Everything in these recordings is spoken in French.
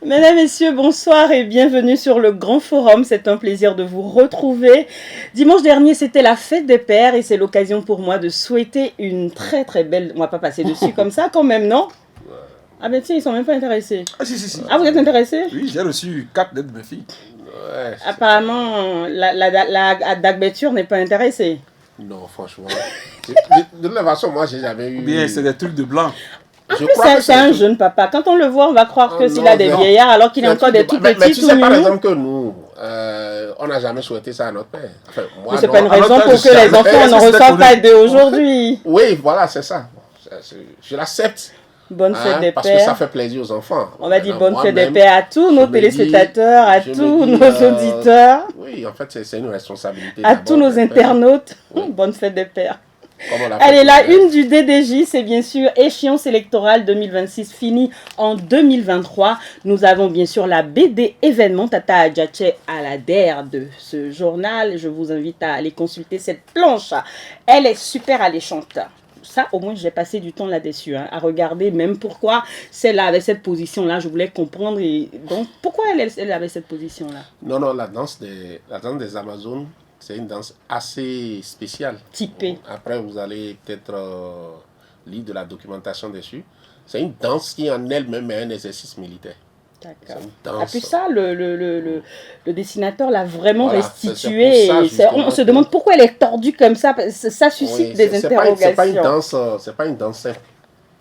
Mesdames, Messieurs, bonsoir et bienvenue sur le Grand Forum. C'est un plaisir de vous retrouver. Dimanche dernier, c'était la fête des pères et c'est l'occasion pour moi de souhaiter une très très belle... On va pas passer dessus comme ça quand même, non? Ah ben tiens, ils sont même pas intéressés. Ah si. Ah, vous êtes intéressés? Oui, j'ai reçu 4 lettres de mes filles. Ouais, apparemment, la Dagbeture n'est pas intéressée. non, franchement. De toute façon, moi, j'ai jamais eu. Bien, c'est des trucs de blanc. En plus, c'est un jeune papa. Quand on le voit, on va croire que s'il a des vieillards alors qu'il a encore des tout petits. Mais tu sais, par exemple, que nous, on n'a jamais souhaité ça à notre père. Enfin, moi, mais c'est pas une raison pour que les enfants n'en reçoivent pas d'aujourd'hui. Oui, voilà, c'est ça. Je l'accepte. Bonne fête des pères. Parce que ça fait plaisir aux enfants. On va dire bonne fête des pères à tous nos téléspectateurs, à tous nos auditeurs. Oui, en fait, c'est une responsabilité. À tous nos internautes. Bonne fête des pères. Allez, la une du DDJ, c'est bien sûr échéance électorale 2026 finie en 2023. Nous avons bien sûr la BD événement Tata Adjache à la DER de ce journal. Je vous invite à aller consulter cette planche. Elle est super alléchante. Ça, au moins, j'ai passé du temps là-dessus, à regarder même pourquoi celle-là avait cette position-là. Je voulais comprendre. Et donc, pourquoi elle avait cette position-là? Non, la danse des Amazones, c'est une danse assez spéciale. Typée. Après, vous allez peut-être lire de la documentation dessus. C'est une danse qui en elle-même est un exercice militaire. D'accord. Et puis ça, le dessinateur l'a vraiment restitué. On se demande pourquoi elle est tordue comme ça. Ça suscite des interrogations. C'est pas une danse simple.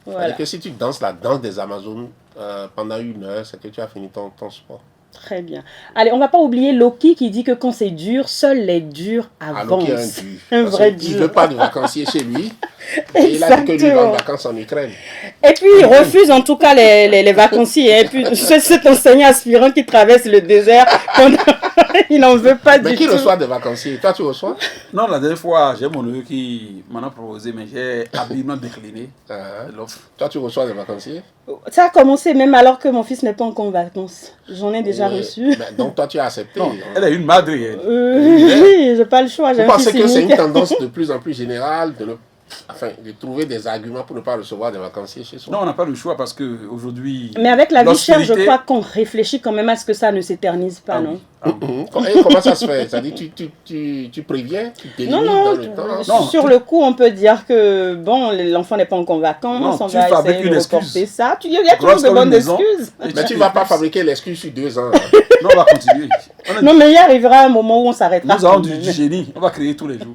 Voilà. Que si tu danses la danse des Amazones pendant 1 heure, c'est que tu as fini ton sport. Très bien. Allez, on va pas oublier Loki qui dit que quand c'est dur, seuls les durs avancent. Loki est un vrai dur. Il ne veut pas de vacanciers chez lui. Et il a dit que lui va en vacances en Ukraine. Et puis il refuse en tout cas les vacanciers. Et puis cet enseignant aspirant qui traverse le désert, il n'en veut pas du tout. Mais qui reçoit des vacanciers? Toi, tu reçois? Non, la dernière fois, j'ai mon neveu qui m'en a proposé, mais j'ai habilement décliné l'offre. Toi, tu reçois des vacanciers? Ça a commencé même alors que mon fils n'est pas encore en vacances. J'en ai déjà reçu. Donc toi, tu as accepté. Non, elle est une madre. Oui, j'ai pas le choix. Vous pensez que c'est une tendance de plus en plus générale de trouver des arguments pour ne pas recevoir des vacanciers chez soi? Non, on n'a pas le choix parce qu'aujourd'hui... Mais avec la vie chère, je crois qu'on réfléchit quand même à ce que ça ne s'éternise pas, non? Et comment ça se fait? C'est-à-dire tu préviens, tu délimines dans le temps? Non, sur le coup, on peut dire que bon, l'enfant n'est pas encore en vacances, on va essayer de reporter ça. Il y a toujours de bonnes excuses. Mais tu ne vas pas fabriquer l'excuse sur 2 ans. Non, on va continuer. Non, mais il arrivera un moment où on s'arrêtera. Nous avons du génie, on va créer tous les jours.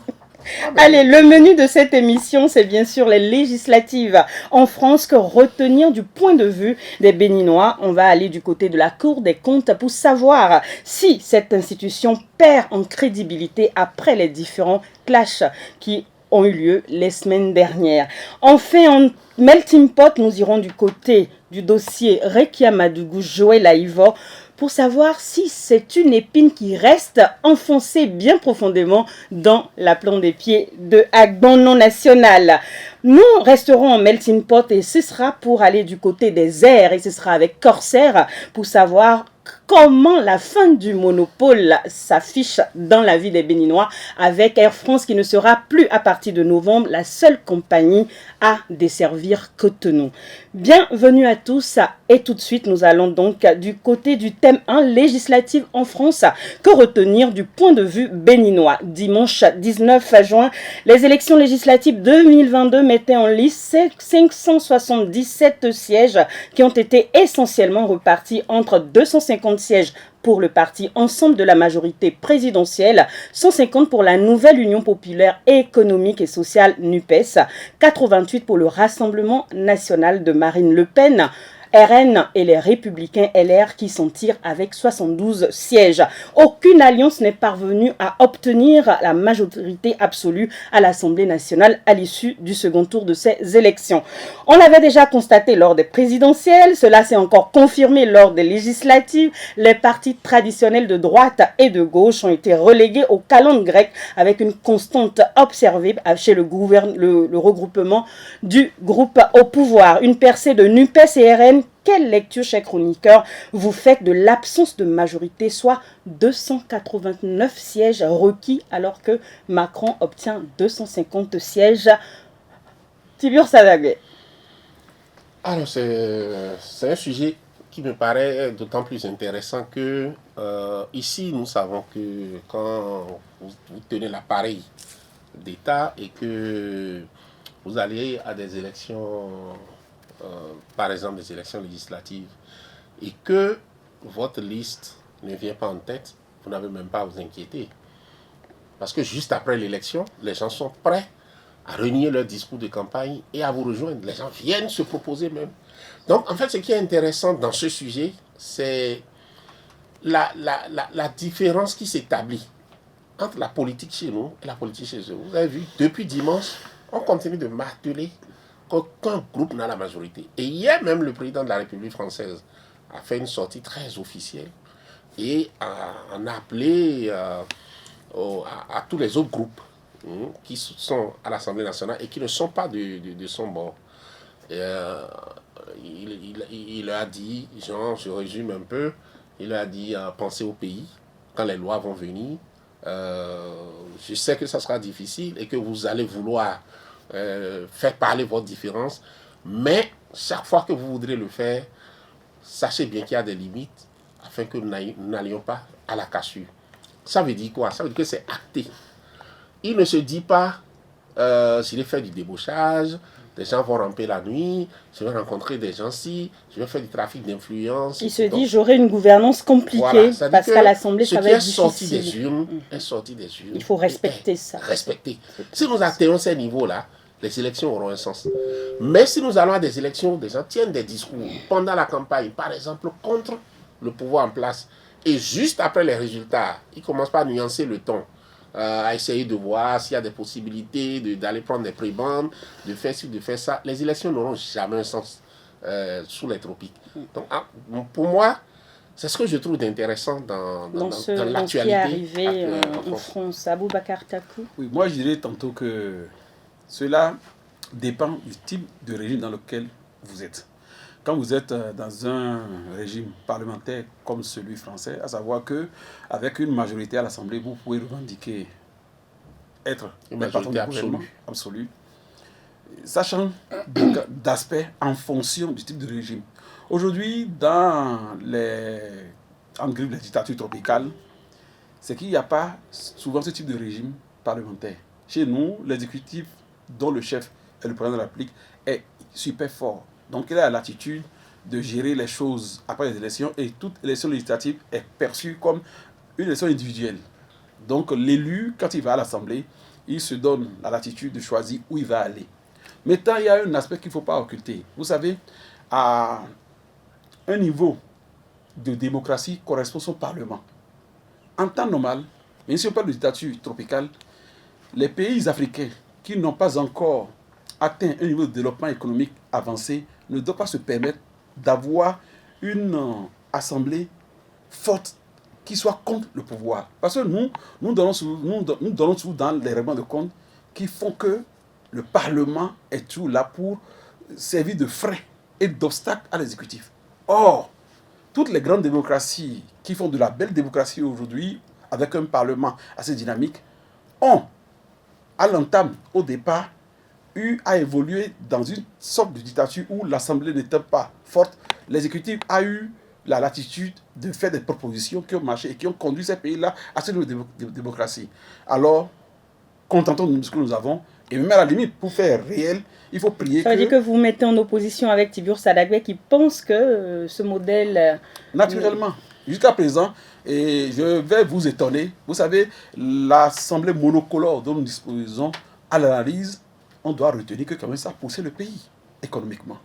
Allez, le menu de cette émission, c'est bien sûr les législatives en France. Que retenir du point de vue des Béninois? On va aller du côté de la Cour des comptes pour savoir si cette institution perd en crédibilité après les différents clashs qui ont eu lieu les semaines dernières. Enfin, en melting pot, nous irons du côté du dossier Rekia Madougou, Joël Aïvor, pour savoir si c'est une épine qui reste enfoncée bien profondément dans la plante des pieds de Agban non national. Nous resterons en melting pot et ce sera pour aller du côté des airs et ce sera avec Corsair pour savoir comment la fin du monopole s'affiche dans la vie des Béninois avec Air France qui ne sera plus à partir de novembre la seule compagnie à desservir Cotonou. Bienvenue à tous et tout de suite nous allons donc du côté du thème 1 législative en France. Que retenir du point de vue béninois? Dimanche 19 juin, les élections législatives 2022 mettaient en liste 577 sièges qui ont été essentiellement repartis entre 250 sièges pour le parti Ensemble de la majorité présidentielle, 150 pour la nouvelle Union populaire économique et sociale NUPES, 88 pour le Rassemblement national de Marine Le Pen, RN et les Républicains LR qui s'en tirent avec 72 sièges. Aucune alliance n'est parvenue à obtenir la majorité absolue à l'Assemblée nationale à l'issue du second tour de ces élections. On l'avait déjà constaté lors des présidentielles, cela s'est encore confirmé lors des législatives. Les partis traditionnels de droite et de gauche ont été relégués au calendrier grec avec une constante observée chez le regroupement du groupe au pouvoir. Une percée de NUPES et RN. Quelle lecture, chers chroniqueurs, vous faites de l'absence de majorité, soit 289 sièges requis, alors que Macron obtient 250 sièges? Tibur Sadagé. Alors, c'est un sujet qui me paraît d'autant plus intéressant que ici, nous savons que quand vous tenez l'appareil d'État et que vous allez à des élections, par exemple des élections législatives, et que votre liste ne vient pas en tête, vous n'avez même pas à vous inquiéter. Parce que juste après l'élection, les gens sont prêts à renier leur discours de campagne et à vous rejoindre. Les gens viennent se proposer même. Donc, en fait, ce qui est intéressant dans ce sujet, c'est la différence qui s'établit entre la politique chez nous et la politique chez eux. Vous avez vu, depuis dimanche, on continue de marteler qu'aucun groupe n'a la majorité. Et hier même, le président de la République française a fait une sortie très officielle et en a appelé à tous les autres groupes qui sont à l'Assemblée nationale et qui ne sont pas de son bord. Il a dit, genre, je résume un peu, il a dit pensez au pays quand les lois vont venir. Je sais que ça sera difficile et que vous allez vouloir faire parler votre différence, mais chaque fois que vous voudrez le faire, sachez bien qu'il y a des limites afin que nous n'allions pas à la cassure. Ça veut dire quoi? Ça veut dire que c'est acté. Il ne se dit pas, je vais faire du débauchage, des gens vont ramper la nuit, je vais rencontrer des gens-ci, je vais faire du trafic d'influence. Il se dit, j'aurai une gouvernance compliquée, voilà, parce qu'à l'Assemblée, ça va être difficile. Ce qui est sorti des urnes est sorti des urnes. Il faut respecter ça. Respecter. Si nous atteignons ces niveaux-là, les élections auront un sens. Mais si nous allons à des élections où des gens tiennent des discours pendant la campagne, par exemple, contre le pouvoir en place, et juste après les résultats, ils commencent par nuancer le ton, à essayer de voir s'il y a des possibilités d'aller prendre des prébendes, de faire ci, de faire ça. Les élections n'auront jamais un sens sous les tropiques. Donc, pour moi, c'est ce que je trouve d'intéressant dans l'actualité. Ce qui est arrivé en France. Aboubacar Takou. Oui, moi je dirais tantôt que cela dépend du type de régime dans lequel vous êtes. Quand vous êtes dans un régime parlementaire comme celui français, à savoir qu'avec une majorité à l'Assemblée, vous pouvez revendiquer être une majorité absolue. Ça change d'aspect en fonction du type de régime. Aujourd'hui, dans les dictatures tropicales, c'est qu'il n'y a pas souvent ce type de régime parlementaire. Chez nous, l'exécutif, dont le chef est le président de la République, est super fort. Donc il a l'attitude de gérer les choses après les élections et toute élection législative est perçue comme une élection individuelle. Donc l'élu, quand il va à l'Assemblée, il se donne la latitude de choisir où il va aller. Maintenant, il y a un aspect qu'il ne faut pas occulter. Vous savez, à un niveau de démocratie correspond son Parlement. En temps normal, même si on parle de dictature tropicale, les pays africains qui n'ont pas encore atteint un niveau de développement économique avancé ne doivent pas se permettre d'avoir une assemblée forte qui soit contre le pouvoir. Parce que nous donnons souvent dans les règlements de compte qui font que le Parlement est toujours là pour servir de frein et d'obstacle à l'exécutif. Or, toutes les grandes démocraties qui font de la belle démocratie aujourd'hui, avec un Parlement assez dynamique, ont, à l'entame, au départ, eu à évoluer dans une sorte de dictature où l'Assemblée n'était pas forte. L'exécutif a eu la latitude de faire des propositions qui ont marché et qui ont conduit ces pays-là à ce niveau de démocratie. Alors, contentons-nous de ce que nous avons. Et même à la limite, pour faire réel, il faut prier. Ça veut dire que vous mettez en opposition avec Tibour Sadagbe qui pense que ce modèle... Naturellement. Jusqu'à présent, et je vais vous étonner, vous savez, l'Assemblée monocolore dont nous disposons à l'analyse, on doit retenir que quand même ça poussait le pays économiquement.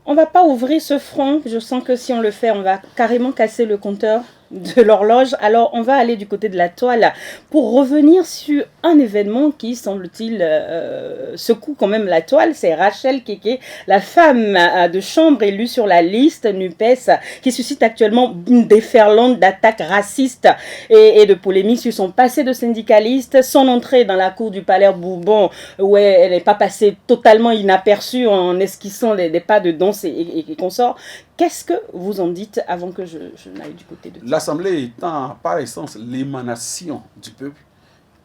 On ne va pas ouvrir ce front. Je sens que si on le fait, on va carrément casser le compteur de l'horloge. Alors, on va aller du côté de la toile pour revenir sur un événement qui, semble-t-il, secoue quand même la toile. C'est Rachel Keke, la femme de chambre élue sur la liste NUPES, qui suscite actuellement une déferlante d'attaques racistes et de polémiques sur son passé de syndicaliste, son entrée dans la cour du Palais Bourbon, où elle n'est pas passée totalement inaperçue en esquissant des pas de danse et consorts. Qu'est-ce que vous en dites avant que je n'aille du côté de... L'Assemblée étant par essence l'émanation du peuple,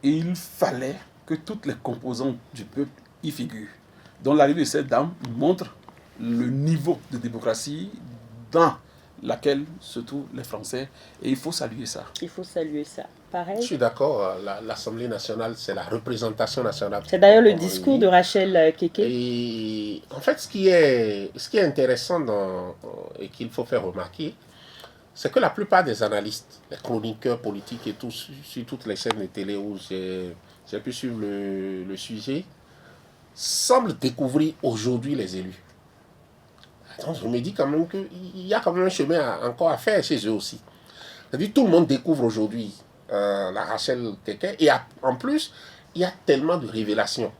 il fallait que toutes les composantes du peuple y figurent. Donc l'arrivée de cette dame montre le niveau de démocratie dans laquelle se trouvent les Français. Et il faut saluer ça. Il faut saluer ça. Pareil. Je suis d'accord, l'Assemblée nationale, c'est la représentation nationale. C'est d'ailleurs le discours de Rachel Keke. Et en fait, ce qui est intéressant et qu'il faut faire remarquer, c'est que la plupart des analystes, les chroniqueurs politiques et tout, sur toutes les chaînes de télé où j'ai pu suivre le sujet, semblent découvrir aujourd'hui les élus. Donc, je me dis quand même qu'il y a quand même un chemin encore à faire chez eux aussi. C'est-à-dire tout le monde découvre aujourd'hui la Rachel Keke. Et en plus, il y a tellement de révélations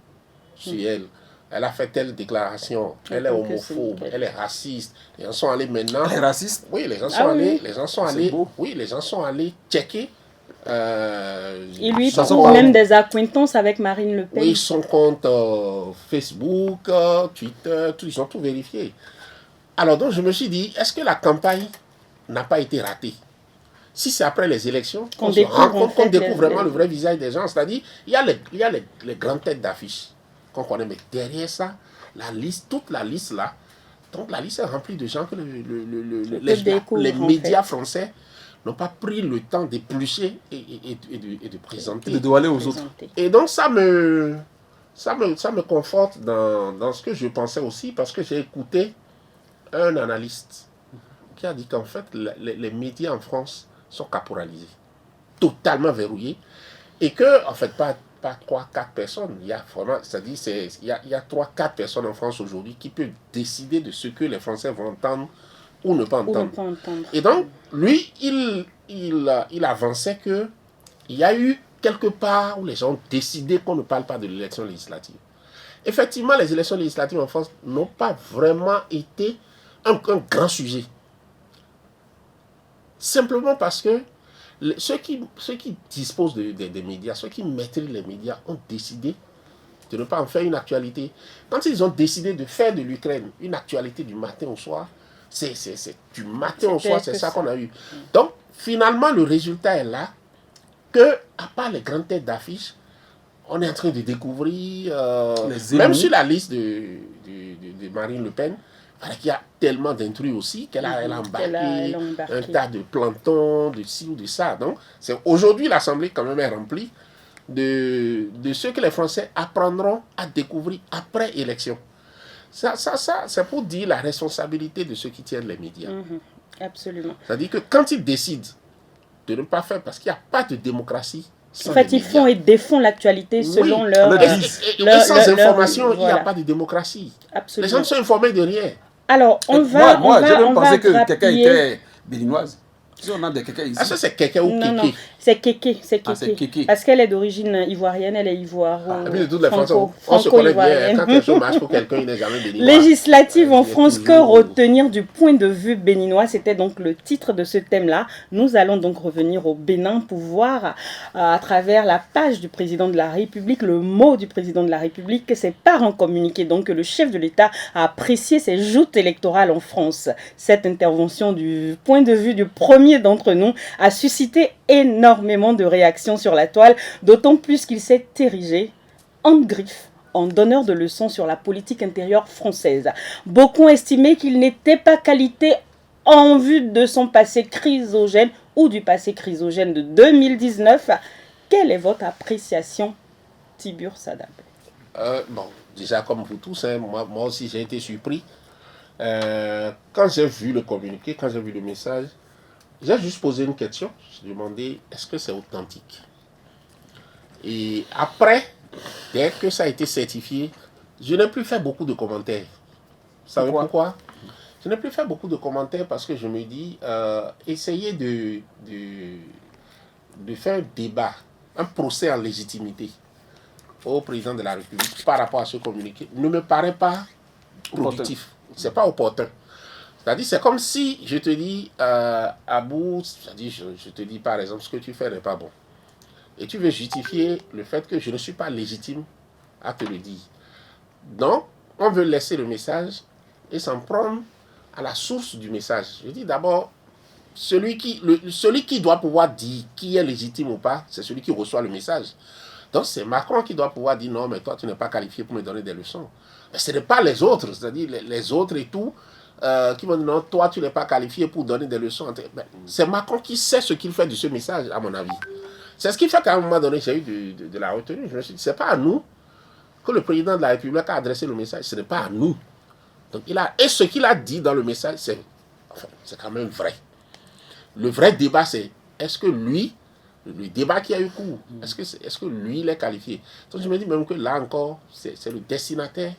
sur elle. Elle a fait telle déclaration, elle est homophobe, elle est raciste. Les gens sont allés maintenant. Elle est raciste? Oui, les gens sont allés. Les gens sont allés. Oui, les gens sont allés checker. Il lui trouve même des acquaintances avec Marine Le Pen. Oui, son compte Facebook, Twitter, tout, ils ont tout vérifié. Alors donc je me suis dit, est-ce que la campagne n'a pas été ratée? Si c'est après les élections qu'on se rend compte, qu'on découvre vraiment le vrai visage des gens, c'est-à-dire il y a les grandes têtes d'affiches qu'on connaît, mais derrière ça, la liste, toute la liste là, donc la liste est remplie de gens que les médias français n'ont pas pris le temps d'éplucher et de présenter. De dévoiler aux autres. Et donc ça me conforte dans ce que je pensais aussi, parce que j'ai écouté un analyste qui a dit qu'en fait, les médias en France sont caporalisés, totalement verrouillés, et que, en fait, pas 3-4 personnes, il y a vraiment, c'est-à-dire, il y a 3-4 personnes en France aujourd'hui qui peuvent décider de ce que les Français vont entendre ou ne pas entendre. Et donc, lui, il avançait que il y a eu quelque part où les gens ont décidé qu'on ne parle pas de l'élection législative. Effectivement, les élections législatives en France n'ont pas vraiment été un grand sujet. Simplement parce que ceux qui disposent des médias, ceux qui maîtrisent les médias, ont décidé de ne pas en faire une actualité. Quand ils ont décidé de faire de l'Ukraine une actualité du matin au soir, c'est du matin au soir, c'est ça qu'on a eu. Donc, finalement, le résultat est là, que, à part les grandes têtes d'affiche, on est en train de découvrir, même sur la liste de Marine Le Pen, il y a tellement d'intrus aussi qu'elle a embarqué un tas de plantons, de ci ou de ça. Donc, aujourd'hui, l'Assemblée quand même est remplie de ce que les Français apprendront à découvrir après élection. Ça c'est pour dire la responsabilité de ceux qui tiennent les médias. Absolument. C'est-à-dire que quand ils décident de ne pas faire, parce qu'il n'y a pas de démocratie. En fait, ils font et défont l'actualité selon leur... sans information, il n'y a pas de démocratie. Absolument. Les gens ne sont informés de rien. Alors, moi, j'ai même pensé que quelqu'un était béninoise. Si on a des Keke ici. Ah, ça c'est Keke ou Keke? Non, c'est Keke. Ah, c'est Keke. Parce qu'elle est d'origine ivoirienne, elle est ivoire. Et puis de toutes les façons, on se connaît bien. Quand quelque chose marche pour quelqu'un, il n'est jamais béninois. Législative en France, que retenir du point de vue béninois? C'était donc le titre de ce thème-là. Nous allons donc revenir au Bénin pour voir, à travers la page du président de la République, le mot du président de la République, que ses parents communiquaient donc que le chef de l'État a apprécié ces joutes électorales en France. Cette intervention du point de vue du premier d'entre nous a suscité énormément de réactions sur la toile, d'autant plus qu'il s'est érigé en griffe, en donneur de leçons sur la politique intérieure française. Beaucoup ont estimé qu'il n'était pas qualité en vue de son passé chrysogène ou du passé chrysogène de 2019. Quelle est votre appréciation, Tibur Sadab? Bon, déjà comme vous tous, hein, moi aussi j'ai été surpris. Quand j'ai vu le communiqué, quand j'ai vu le message, j'ai juste posé une question. J'ai demandé, est-ce que c'est authentique? Et après, dès que ça a été certifié, je n'ai plus fait beaucoup de commentaires. Vous savez pourquoi? Je n'ai plus fait beaucoup de commentaires parce que je me dis, essayez de faire un débat, un procès en légitimité au président de la République par rapport à ce communiqué ne me paraît pas productif. C'est pas opportun. C'est-à-dire, c'est comme si je te dis, Abou, c'est-à-dire, je te dis par exemple, ce que tu fais n'est pas bon. Et tu veux justifier le fait que je ne suis pas légitime à te le dire. Donc, on veut laisser le message et s'en prendre à la source du message. Je dis d'abord, celui qui doit pouvoir dire qui est légitime ou pas, c'est celui qui reçoit le message. Donc, c'est Macron qui doit pouvoir dire non, mais toi, tu n'es pas qualifié pour me donner des leçons. Mais ce n'est pas les autres, c'est-à-dire les autres et tout. qui vont dire non, toi tu n'es pas qualifié pour donner des leçons. Ben, c'est Macron qui sait ce qu'il fait de ce message, à mon avis. C'est ce qui fait qu'à un moment donné, j'ai eu de la retenue. Je me suis dit, c'est pas à nous que le président de la République a adressé le message, ce n'est pas à nous. Donc, et ce qu'il a dit dans le message, c'est quand même vrai. Le vrai débat, c'est est-ce que lui, le débat qui a eu cours, est-ce que lui, il est qualifié? Donc je me dis même que là encore, c'est le destinataire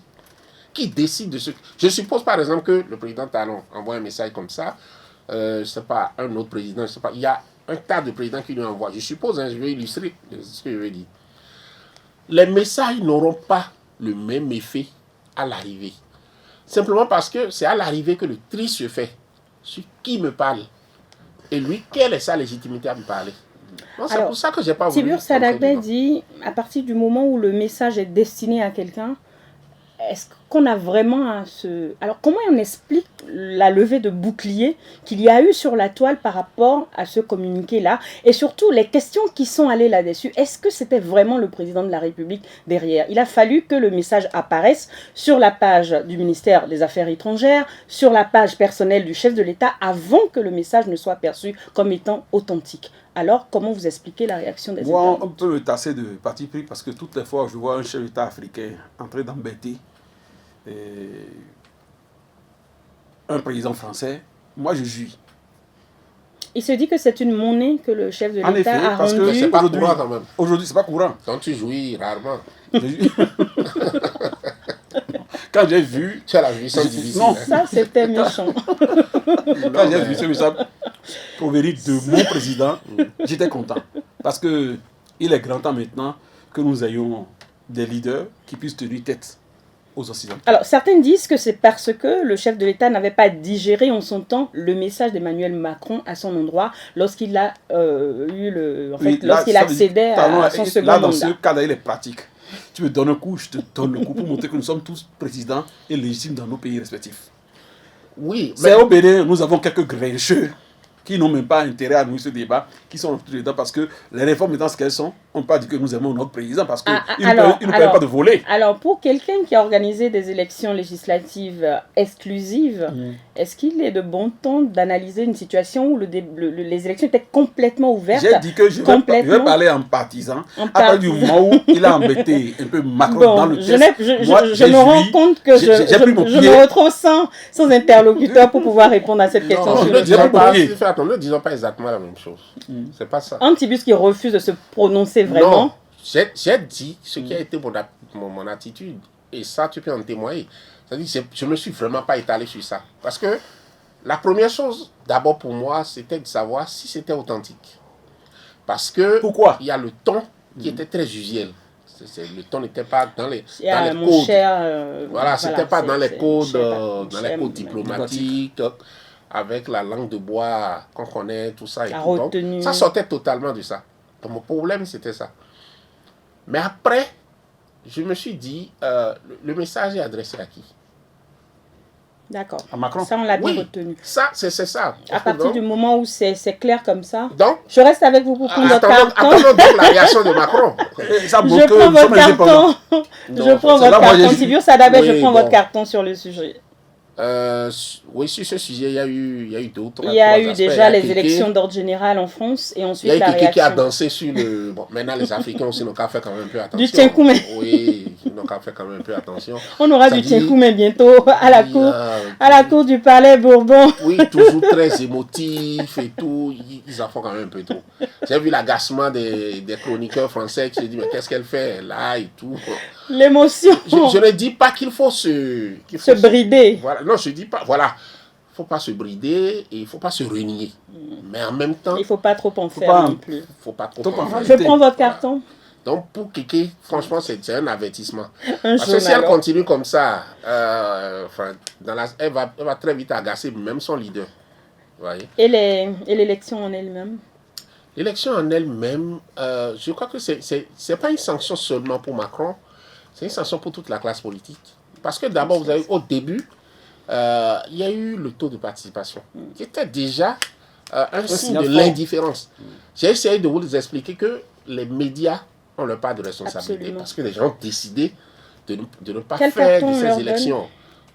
qui décide de ce... Je suppose par exemple que le président Talon envoie un message comme ça, je ne sais pas, un autre président, je ne sais pas, il y a un tas de présidents qui lui envoient. Je suppose, je vais illustrer ce que je vais dire. Les messages n'auront pas le même effet à l'arrivée. Simplement parce que c'est à l'arrivée que le tri se fait. Sur qui me parle? Et lui, quelle est sa légitimité à me parler? C'est pour ça que je n'ai pas voulu... Tiburce Sadagbe dit, à partir du moment où le message est destiné à quelqu'un, est-ce qu'on a vraiment à se... Alors, comment on explique la levée de bouclier qu'il y a eu sur la toile par rapport à ce communiqué-là? Et surtout, les questions qui sont allées là-dessus, est-ce que c'était vraiment le président de la République derrière? Il a fallu que le message apparaisse sur la page du ministère des Affaires étrangères, sur la page personnelle du chef de l'État, avant que le message ne soit perçu comme étant authentique. Alors, comment vous expliquez la réaction des Moi, on peut me tasser de parti pris parce que toutes les fois où je vois un chef d'État africain entrer d'embêter un président français, moi je jouis. Il se dit que c'est une monnaie que le chef de l'État a parce rendue. que c'est pas courant quand même. Aujourd'hui, c'est pas courant. Donc tu jouis rarement. Quand j'ai vu... Tu as la jouissance difficile. Non, Ça, c'était méchant. quand j'ai vu ce message provenir de mon président, j'étais content. Parce que il est grand temps maintenant que nous ayons des leaders qui puissent tenir tête aux Occidentaux. Alors, certains disent que c'est parce que le chef de l'État n'avait pas digéré en son temps le message d'Emmanuel Macron à son endroit lorsqu'il a lorsqu'il accédait à son second là, dans mandat. ce cas-là, il est pratique. Tu me donnes un coup, je te donne le coup pour montrer que nous sommes tous présidents et légitimes dans nos pays respectifs. Oui, C'est au Bénin, nous avons quelques grincheux qui n'ont même pas intérêt à nous ce débat, qui sont dedans parce que les réformes étant ce qu'elles sont, on ne peut pas dire que nous aimons notre président parce qu'il ne permet pas de voler. Alors, pour quelqu'un qui a organisé des élections législatives exclusives, est-ce qu'il est de bon ton d'analyser une situation où les élections étaient complètement ouvertes? J'ai dit que je vais parler en partisan. À partir du moment où il a embêté un peu Macron dans le texte, je me rends compte que je me retrouve sans interlocuteur pour pouvoir répondre à cette question. Ne disons pas exactement la même chose. C'est pas ça. Antibus qui refuse de se prononcer vraiment. Non, j'ai dit ce qui a été mon attitude. Et ça, tu peux en témoigner. C'est-à-dire que je ne me suis vraiment pas étalé sur ça. Parce que la première chose, d'abord pour moi, c'était de savoir si c'était authentique. Parce que pourquoi? Il y a le ton qui était très usuel. Le ton n'était pas dans les mon codes. Cher, voilà, c'était pas dans les codes diplomatiques. Avec la langue de bois qu'on connaît, tout ça. Donc, ça sortait totalement de ça. Donc, mon problème, c'était ça. Mais après, je me suis dit, le message est adressé à qui? D'accord. À Macron. Ça, on l'a bien retenu. Ça, c'est ça. À partir du moment où c'est clair comme ça, donc, je reste avec vous pour prendre votre carton. Attendons donc la réaction de Macron. Je prends votre carton. Je prends votre carton. Tiburce Sadagbe, je prends votre carton sur le sujet. Oui, sur ce sujet, il y a eu d'autres. Il y a eu déjà les élections d'ordre général en France et ensuite la réaction. Il y a eu quelqu'un qui a dansé sur le... Bon, maintenant les Africains aussi n'ont qu'à faire quand même un peu attention. Du Tchenkoumé. Oui, ils n'ont qu'à faire quand même un peu attention. On aura du Tchenkoumé bientôt à la cour du Palais Bourbon. Oui, toujours très émotif et tout. Ils en font quand même un peu trop. J'ai vu l'agacement des chroniqueurs français qui se disent mais qu'est-ce qu'elle fait là et tout. L'émotion. Je ne dis pas qu'il faut se brider. Voilà. Non, je ne dis pas. Voilà. Il ne faut pas se brider et il ne faut pas se renier. Mais en même temps. Il ne faut pas trop en faire non plus. Il ne faut pas trop en faire. Je prends votre carton. Donc pour Kéké, franchement, c'est un avertissement. Parce que si elle continue comme ça, elle va très vite agacer même son leader. Voyez? Et l'élection en elle-même? L'élection en elle-même, je crois que ce n'est pas une sanction seulement pour Macron, c'est une sanction pour toute la classe politique. Parce que d'abord, vous avez au début, il y a eu le taux de participation, qui était déjà un signe de l'indifférence. J'ai essayé de vous expliquer que les médias ont leur part de responsabilité. Absolument. Parce que les gens ont décidé de ne pas faire de ces élections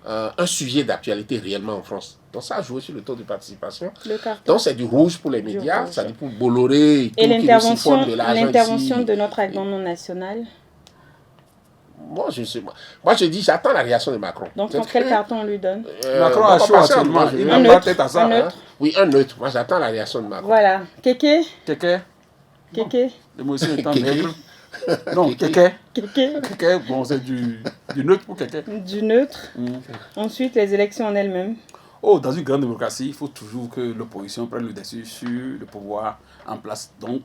un sujet d'actualité réellement en France. Donc ça a joué sur le taux de participation. Le carton. Donc c'est du rouge pour les médias, rouge. ça dit pour Bolloré Et l'intervention ici. de notre agronome national. Moi je dis j'attends la réaction de Macron. Donc quel carton on lui donne? Macron a chaud actuellement. Il n'a pas tête à ça. Un neutre. Oui, un neutre. Moi j'attends la réaction de Macron. Voilà. Kéké. Kéké. Kéké. L'émotion étant maigre. Non, Kéké. Kéké. Kéké, bon, c'est du neutre pour Kéké. Du neutre. Ensuite, les élections en elles-mêmes. Oh, dans une grande démocratie, il faut toujours que l'opposition prenne le dessus sur le pouvoir en place. Donc,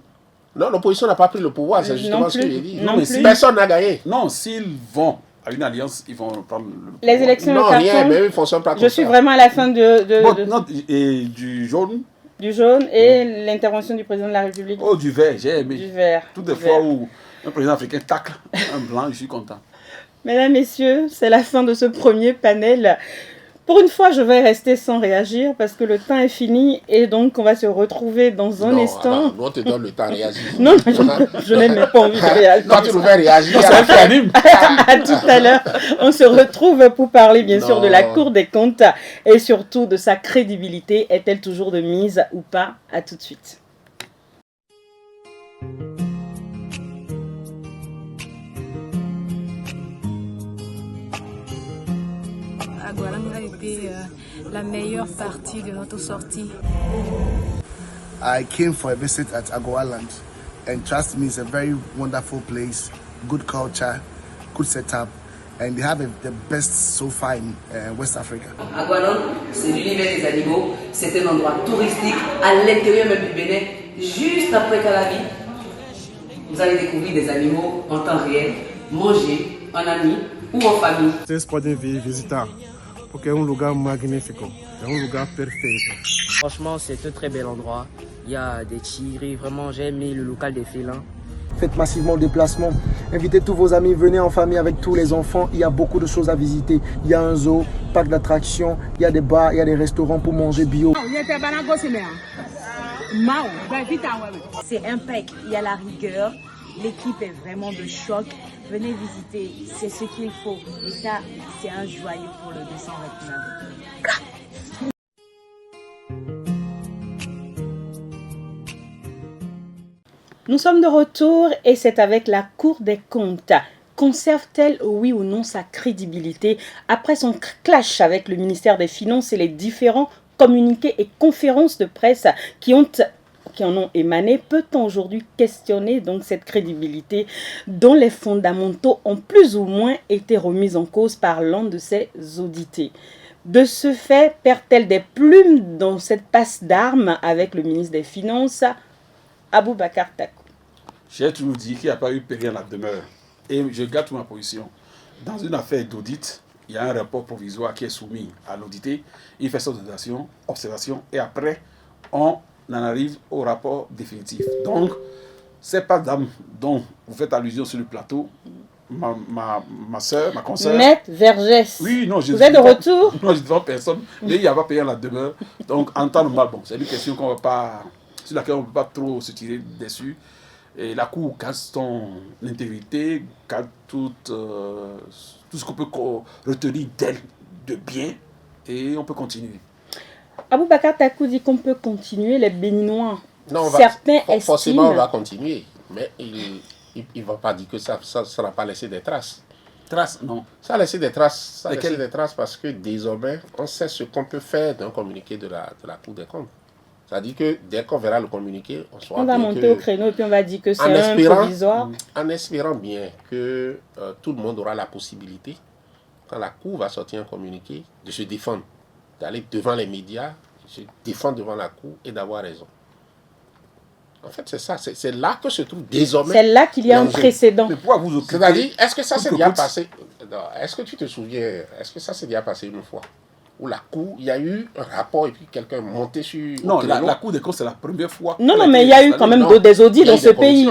non, l'opposition n'a pas pris le pouvoir, c'est justement ce que j'ai dit. Non, mais si, personne n'a gagné. Non, s'ils vont à une alliance, ils vont prendre le pouvoir. Les élections, non, le carton, rien, mais ils fonctionnent pas comme ça. Je suis vraiment à la fin Non, et du jaune. Du jaune et l'intervention du président de la République. Oh, du vert, j'ai aimé. Du vert. Toutes les fois où un président africain tacle un blanc, je suis content. Mesdames, Messieurs, c'est la fin de ce premier panel. Pour une fois, je vais rester sans réagir parce que le temps est fini et donc on va se retrouver dans un instant. Non, on te donne le temps de réagir. Non, je n'ai même pas envie de réagir. Quand tu nous fais réagir, ça fait anime. À tout à l'heure. On se retrouve pour parler bien sûr de la Cour des comptes et surtout de sa crédibilité. Est-elle toujours de mise ou pas? À tout de suite. Aguaranga a été la meilleure partie de notre sortie. I came for a visit at Agualand, and trust me, it's a very wonderful place, good culture, good setup, and they have the best so far in West Africa. Agualand, c'est l'univers des animaux, c'est un endroit touristique à l'intérieur même du Bénin, juste après Calabi. Vous allez découvrir des animaux en temps réel, manger en ami ou en famille. Vocês podem vir visitar, porque é lugar magnífico, é lugar perfeito. Franchement, c'est un très bel endroit. Il y a des tigres, vraiment, j'ai aimé le local des félins. Faites massivement le déplacement. Invitez tous vos amis, venez en famille avec tous les enfants. Il y a beaucoup de choses à visiter. Il y a un zoo, parc d'attractions, il y a des bars, il y a des restaurants pour manger bio. C'est impec, il y a la rigueur, l'équipe est vraiment de choc. Venez visiter, c'est ce qu'il faut. Et ça, c'est un joyau pour le 229. Nous sommes de retour et c'est avec la Cour des comptes. Conserve-t-elle, oui ou non, sa crédibilité après son clash avec le ministère des Finances et les différents communiqués et conférences de presse qui en ont émané? Peut-on aujourd'hui questionner donc cette crédibilité dont les fondamentaux ont plus ou moins été remis en cause par l'un de ses audités? De ce fait, perd-elle des plumes dans cette passe d'armes avec le ministre des Finances, Aboubacar Takou? J'ai toujours dit qu'il n'y a pas eu péril à la demeure. Et je garde ma position. Dans une affaire d'audit, il y a un rapport provisoire qui est soumis à l'audité. Il fait son observation et après, on en arrive au rapport définitif. Donc, c'est pas d'âme dont vous faites allusion sur le plateau. Ma soeur, ma consoeur. Maître Vergès. Oui, non, vous êtes de retour? Non, je ne dis personne. Mais il n'y a pas payé à la demeure. Donc, en temps normal, bon, c'est une question qu'on va pas, sur laquelle on ne peut pas trop se tirer dessus. Et la Cour garde son intégrité, garde tout ce qu'on peut retenir d'elle de bien, et on peut continuer. Aboubacar Takou dit qu'on peut continuer. Les Béninois, non, certains estiment... Forcément, on va continuer, mais il ne va pas dire que ça n'a pas laissé des traces. Traces, non. Ça a laissé des traces. Ça a laissé des traces parce que désormais, on sait ce qu'on peut faire d'un communiqué de la Cour des comptes. C'est-à-dire que dès qu'on verra le communiqué, on va monter au créneau et puis on va dire que c'est un provisoire. En espérant bien que tout le monde aura la possibilité, quand la Cour va sortir un communiqué, de se défendre, d'aller devant les médias, se défendre devant la Cour et d'avoir raison. En fait, c'est ça. C'est là que se trouve désormais... C'est là qu'il y a un précédent. C'est-à-dire, est-ce que ça s'est déjà passé? Est-ce que tu te souviens, est-ce que ça s'est déjà passé une fois? Où la Cour, il y a eu un rapport et puis quelqu'un est monté sur... Non, la Cour des comptes, c'est la première fois. Non, mais il y a eu quand même des audits dans ce pays.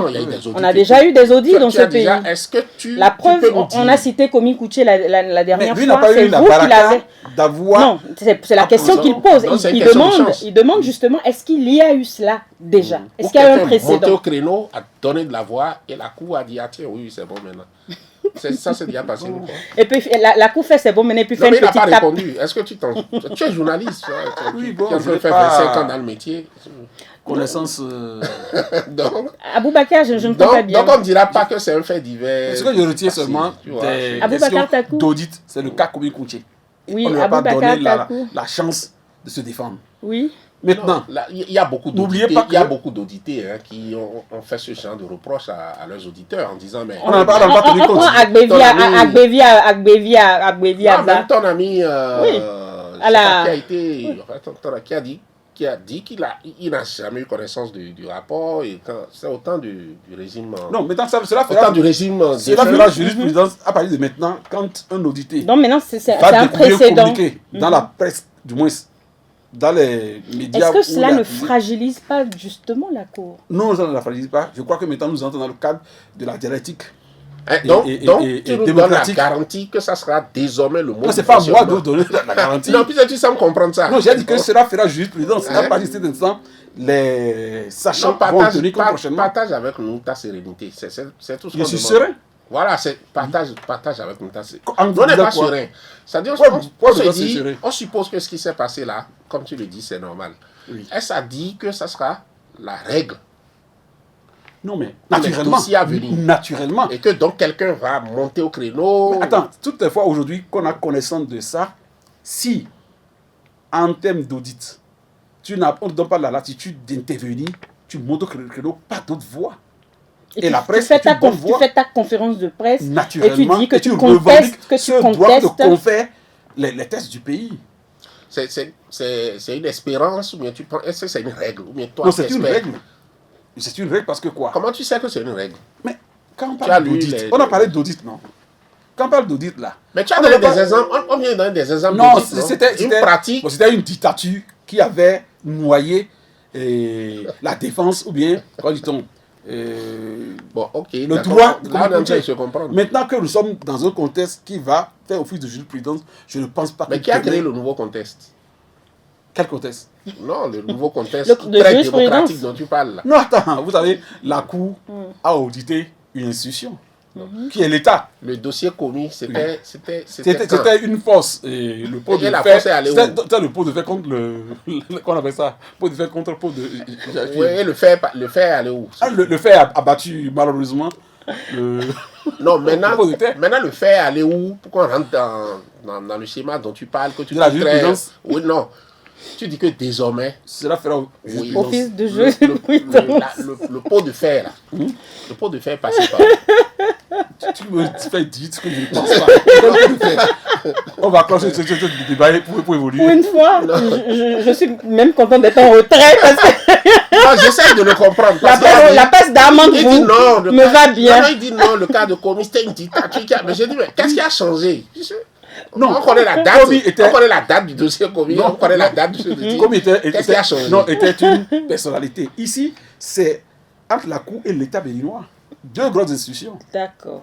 On a déjà eu des audits dans ce pays. Est-ce que tu... La preuve, on a cité Komi Kouché la dernière fois. C'est vous qui l'avez... Non, c'est la question qu'il pose. Il demande justement, est-ce qu'il y a eu cela déjà? Est-ce qu'il y a eu un précédent? Monté au créneau, a donné de la voix et la Cour a dit, ah tiens, oui, c'est bon maintenant. Ça s'est déjà passé. Et puis la cour fait c'est bon, mais puis fait une il n'a petite pas tape. répondu. Est-ce que tu es journaliste? Oui, tu bon, as je n'ai fait pas 25 ans dans le métier. Connaissance. Donc, Aboubacar, je ne comprends pas bien. donc on ne dira pas que c'est un fait divers. Ce que je retiens seulement des Aboubacar Takou. d'audit, c'est le cas Kobi Kounché. Oui, On ne lui a pas Aboubacar donné Takou. la chance de se défendre. Oui. Maintenant, Il y a beaucoup n'oubliez d'audités, pas il y a que- beaucoup d'audités qui ont fait ce genre de reproches à leurs auditeurs en disant mais on n'en a pas tenu On compte. prend Agbevia. non, même ton ami je sais Alors- pas qui a dit qu'il n'a jamais eu connaissance du rapport et c'est au temps du régime. Non, maintenant, cela Au temps fera du régime. cela défunt. fera jurisprudence à partir de maintenant quand un audité Non, maintenant, c'est va un découvrir précédent. communiqué dans la presse, du moins dans les médias. Est-ce que où cela il y a ne accusé. fragilise pas justement la Cour? Non, ça ne la fragilise pas. Je crois que maintenant nous entrons dans le cadre de la dialectique. Donc, et tu nous donnes la démocratique. garantie que ça sera désormais le mot. Non, c'est pas moi de vous donner la garantie. Non, puis tu sembles comprendre ça. Non, j'ai dit que cela fera jurisprudence. À Hein? partir de cet instant, les sachants Non, vont en tenir compte prochainement. partage avec nous ta sérénité. C'est tout ce qu'on Je suis demande. serein. Voilà, partage avec nous ta sérénité. En Nous, on n'est disant pas quoi? serein. C'est-à-dire, Pourquoi on je se dois dit, se serein? on suppose que ce qui s'est passé là, comme tu le dis, c'est normal. Oui. Est-ce a dit que ça sera la règle Non, mais Pour les naturellement. dossiers à venir. Naturellement. et que donc quelqu'un va monter au créneau? Mais attends, toutes les fois aujourd'hui qu'on a connaissance de ça, si en termes d'audit, on ne te donne pas la latitude d'intervenir, tu montes au créneau, pas d'autre voie. Et la presse, tu fais, est une bonne voie. tu fais ta conférence de presse Naturellement, et tu dis que tu revendiques contestes, que tu ce droit que contestes. confèrent les tests du pays. C'est une espérance ou bien tu penses, est-ce que c'est une règle ou bien toi Non, c'est une t'espères? règle. C'est une règle parce que quoi? Comment tu sais que c'est une règle? Mais quand on Tu as parle lu d'audit, les- on a parlé d'audit, non? Quand on parle d'audit, là. Mais tu as on donné n'a pas- des exemples, on vient de donner des exemples Non, d'audit, non? c'était une pratique. bon, c'était une dictature qui avait noyé la défense ou bien, quoi dit-on, Bon, ok. le d'accord. droit de Là, on est en train de communiquer. se comprendre. Maintenant que nous sommes dans un contexte qui va faire office de jurisprudence, je ne pense pas Mais que... qui a créé le nouveau contexte? Quel contexte? Non, le nouveau contexte de très jurisprudence. démocratique dont tu parles là. Non, attends, vous savez, la Cour a audité une institution qui est l'État. Le dossier commis, c'était quand? C'était une force. Et le pot Et de la fer, force est allée où? c'était le pot de fer contre qu'on appelle ça? Pot de fer contre pot de... Oui, et le fait est allé où? Ah, le fer a battu malheureusement Non, maintenant, le pot de terre. maintenant le fait est allé où? Pour qu'on rentre dans le schéma dont tu parles, que tu De la dis jurisprudence. Oui, non. Tu dis que désormais, Cela fera oui, Office de le pot de fer, là. Le pot de fer passé par. Tu me fais dire ce que je ne pense pas. On va clencher ce débat pour évoluer. Pour une fois, je suis même content d'être en retrait parce que Non, j'essaie de le comprendre. parce que la passe d'amande il dit non, me va bien. Non, il dit non, le cas de commis, c'était une dictature. Mais j'ai dit, mais qu'est-ce qui a changé? Non, on connaît la date. Commis était- On connaît la date du dossier commis. Non, On connaît la non. date du dossier. Comme Qu'est-ce qui a changé? était une personnalité. Ici, c'est entre la Cour et l'État béninois. Deux grandes institutions. D'accord.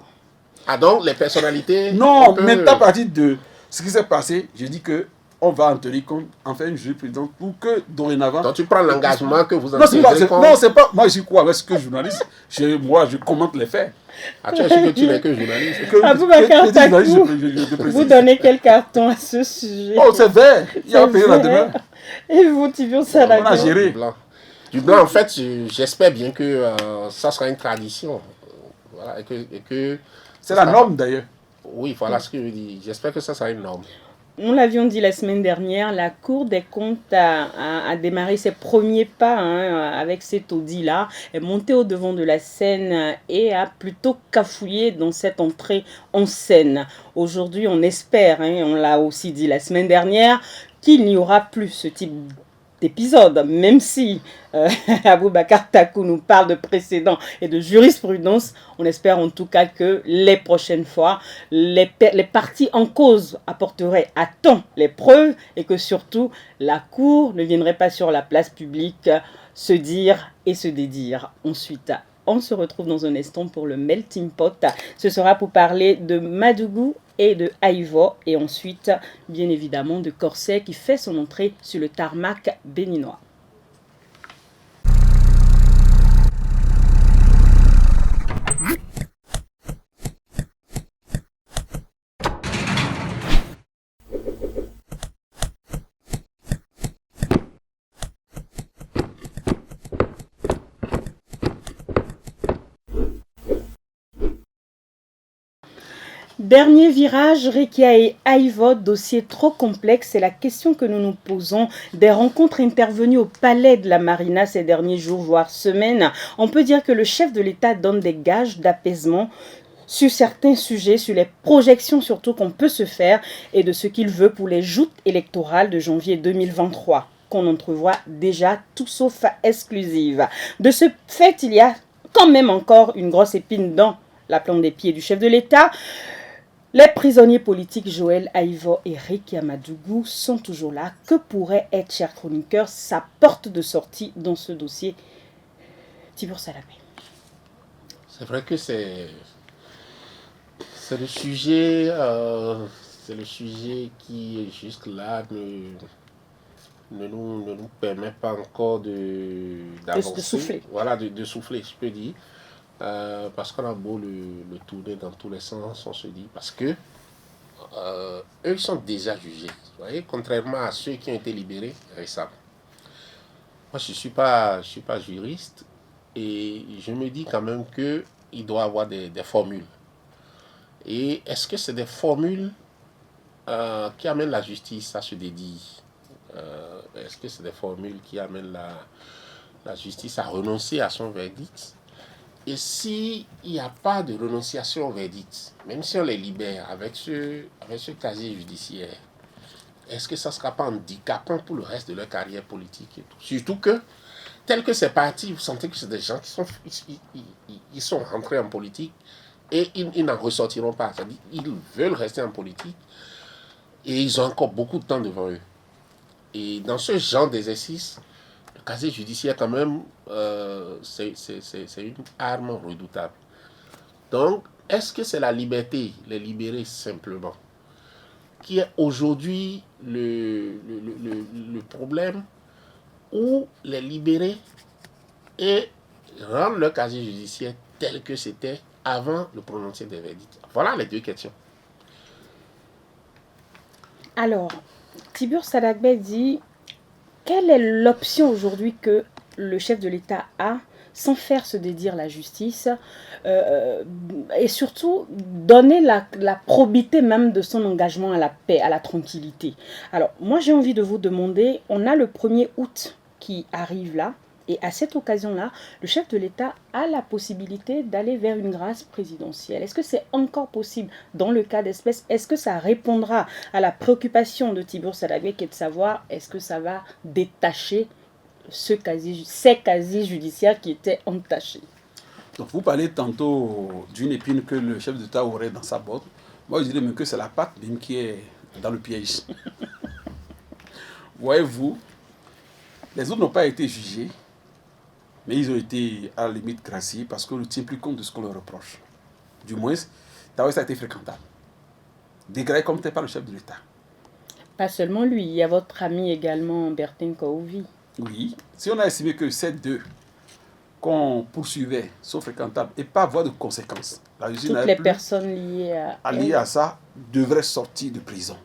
Ah donc, les personnalités... Non, on peut- maintenant, à partir de ce qui s'est passé, je dis que on va en tenir compte, en faire une jurisprudence pour que dorénavant... Donc tu prends l'engagement que vous en Non, c'est pas, tiendrez compte. non, c'est pas... Moi, je suis quoi? Moi, je suis que journaliste. Moi, je commente les faits. Ah, tu es sûr que tu n'es que journaliste? Aboubacar Takou, je précise. vous donnez quel carton à ce sujet? Oh, c'est vert. Il y a C'est payé la vert. demeure. Et vous, Tibion On a Salago? géré. Du blanc, en fait, j'espère bien que ça sera une tradition. Voilà, et que C'est la norme, d'ailleurs. Oui, voilà ce que je dis. J'espère que ça sera une norme. Nous l'avions dit la semaine dernière, la Cour des comptes a démarré ses premiers pas avec cet audit-là, est montée au devant de la scène et a plutôt cafouillé dans cette entrée en scène. Aujourd'hui, on espère, on l'a aussi dit la semaine dernière, qu'il n'y aura plus ce type d'épisode, même si Aboubacar Takou nous parle de précédents et de jurisprudence. On espère en tout cas que les prochaines fois, les parties en cause apporteraient à temps les preuves et que surtout la Cour ne viendrait pas sur la place publique se dire et se dédire. Ensuite, on se retrouve dans un instant pour le Melting Pot. Ce sera pour parler de Madougou et de Aïvo, et ensuite, bien évidemment, de Corset qui fait son entrée sur le tarmac béninois. Dernier virage, Rekia et Aïvo, dossier trop complexe, c'est la question que nous nous posons. Des rencontres intervenues au palais de la Marina ces derniers jours, voire semaines. On peut dire que le chef de l'État donne des gages d'apaisement sur certains sujets, sur les projections surtout qu'on peut se faire et de ce qu'il veut pour les joutes électorales de janvier 2023, qu'on entrevoit déjà tout sauf exclusive. De ce fait, il y a quand même encore une grosse épine dans la plante des pieds du chef de l'État. Les prisonniers politiques Joël Aïvo et Rekia Madougou sont toujours là. Que pourrait être, chers chroniqueurs, sa porte de sortie dans ce dossier? Tibur Salabé. C'est vrai que c'est le sujet qui jusque-là ne nous permet pas encore d'avancer. De souffler. Voilà, de souffler, je peux dire. Parce qu'on a beau le tourner dans tous les sens, on se dit, parce que eux, ils sont déjà jugés. Vous voyez, contrairement à ceux qui ont été libérés récemment. Moi, je suis pas juriste et je me dis quand même qu'il doit y avoir des formules. Et est-ce que c'est des formules qui amènent la justice à se dédier? Est-ce que c'est des formules qui amènent la justice à renoncer à son verdict? Et s'il n'y a pas de renonciation au verdict, même si on les libère avec ce casier judiciaire, est-ce que ça ne sera pas handicapant pour le reste de leur carrière politique et tout? Surtout que, tel que c'est parti, vous sentez que c'est des gens qui sont rentrés en politique et ils n'en ressortiront pas. C'est-à-dire ils veulent rester en politique et ils ont encore beaucoup de temps devant eux. Et dans ce genre d'exercice, le casier judiciaire, quand même, c'est une arme redoutable. Donc, est-ce que c'est la liberté, les libérer simplement, qui est aujourd'hui le problème, ou les libérer et rendre le casier judiciaire tel que c'était avant le prononcé des verdicts? Voilà les deux questions. Alors, Tibur Salabé dit, quelle est l'option aujourd'hui que le chef de l'État a sans faire se dédire la justice et surtout donner la probité même de son engagement à la paix, à la tranquillité. Alors, moi j'ai envie de vous demander, on a le 1er août qui arrive là, et à cette occasion-là, le chef de l'État a la possibilité d'aller vers une grâce présidentielle. Est-ce que c'est encore possible dans le cas d'espèce? Est-ce que ça répondra à la préoccupation de Tibur Salabé qui est de savoir est-ce que ça va détacher ces casiers judiciaires qui étaient entachés? Donc vous parlez tantôt d'une épine que le chef d'État aurait dans sa botte. Moi je dirais même que c'est la patte même qui est dans le piège. Voyez-vous, les autres n'ont pas été jugés, mais ils ont été à la limite graciés parce qu'on ne tient plus compte de ce qu'on leur reproche. Du moins, d'abord ça a été fréquentable. Dégradé comme tel par le chef de l'État. Pas seulement lui, il y a votre ami également, Bertin Kouvi. Oui, si on a estimé que ces deux qu'on poursuivait sont fréquentables et pas avoir de conséquences, la justice toutes les personnes liées à ça devraient sortir de prison.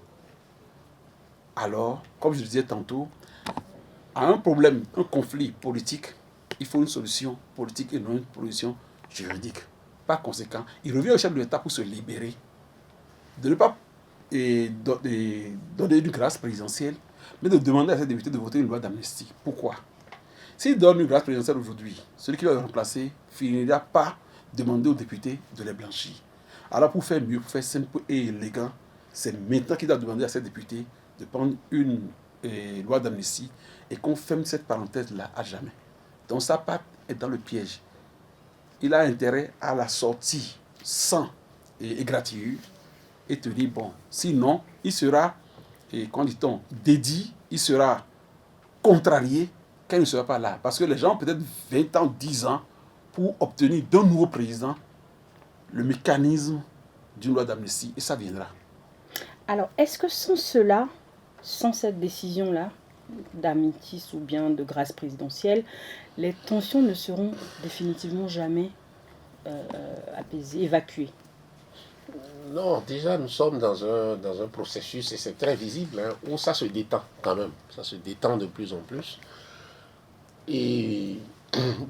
Alors, comme je le disais tantôt, à un problème, un conflit politique, il faut une solution politique et non une solution juridique. Par conséquent, il revient au chef de l'État pour se libérer, de ne pas donner une grâce présidentielle, mais de demander à ses députés de voter une loi d'amnistie. Pourquoi? S'il donne une grâce présidentielle aujourd'hui, celui qui va le remplacer finira par demander aux députés de les blanchir. Alors pour faire mieux, pour faire simple et élégant, c'est maintenant qu'il doit demander à ses députés de prendre une loi d'amnistie et qu'on ferme cette parenthèse-là à jamais. Donc sa patte est dans le piège. Il a intérêt à la sortie sans égratignure et te dire, bon, sinon, il sera, quand dit-on, dédié, il sera contrarié quand il ne sera pas là. Parce que les gens ont peut-être 20 ans, 10 ans pour obtenir d'un nouveau président le mécanisme d'une loi d'amnistie et ça viendra. Alors, est-ce que sans cela, sans cette décision-là, d'amnistie ou bien de grâce présidentielle, les tensions ne seront définitivement jamais apaisées, évacuées? Non, déjà nous sommes dans un processus, et c'est très visible, hein, où ça se détend quand même. Ça se détend de plus en plus. Et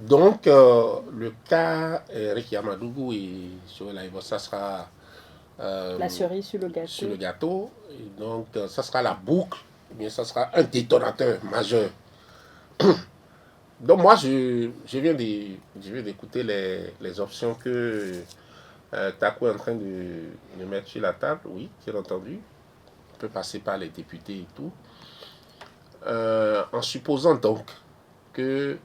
donc, le cas Rekia Madougou et Joël Aïvo, ça sera La cerise sur le gâteau. Sur le gâteau. Et donc, ça sera la boucle, ou bien ça sera un détonateur majeur. Donc, moi, je viens d'écouter les options que Takou est en train de mettre sur la table. Oui, j'ai entendu. On peut passer par les députés et tout. En supposant donc que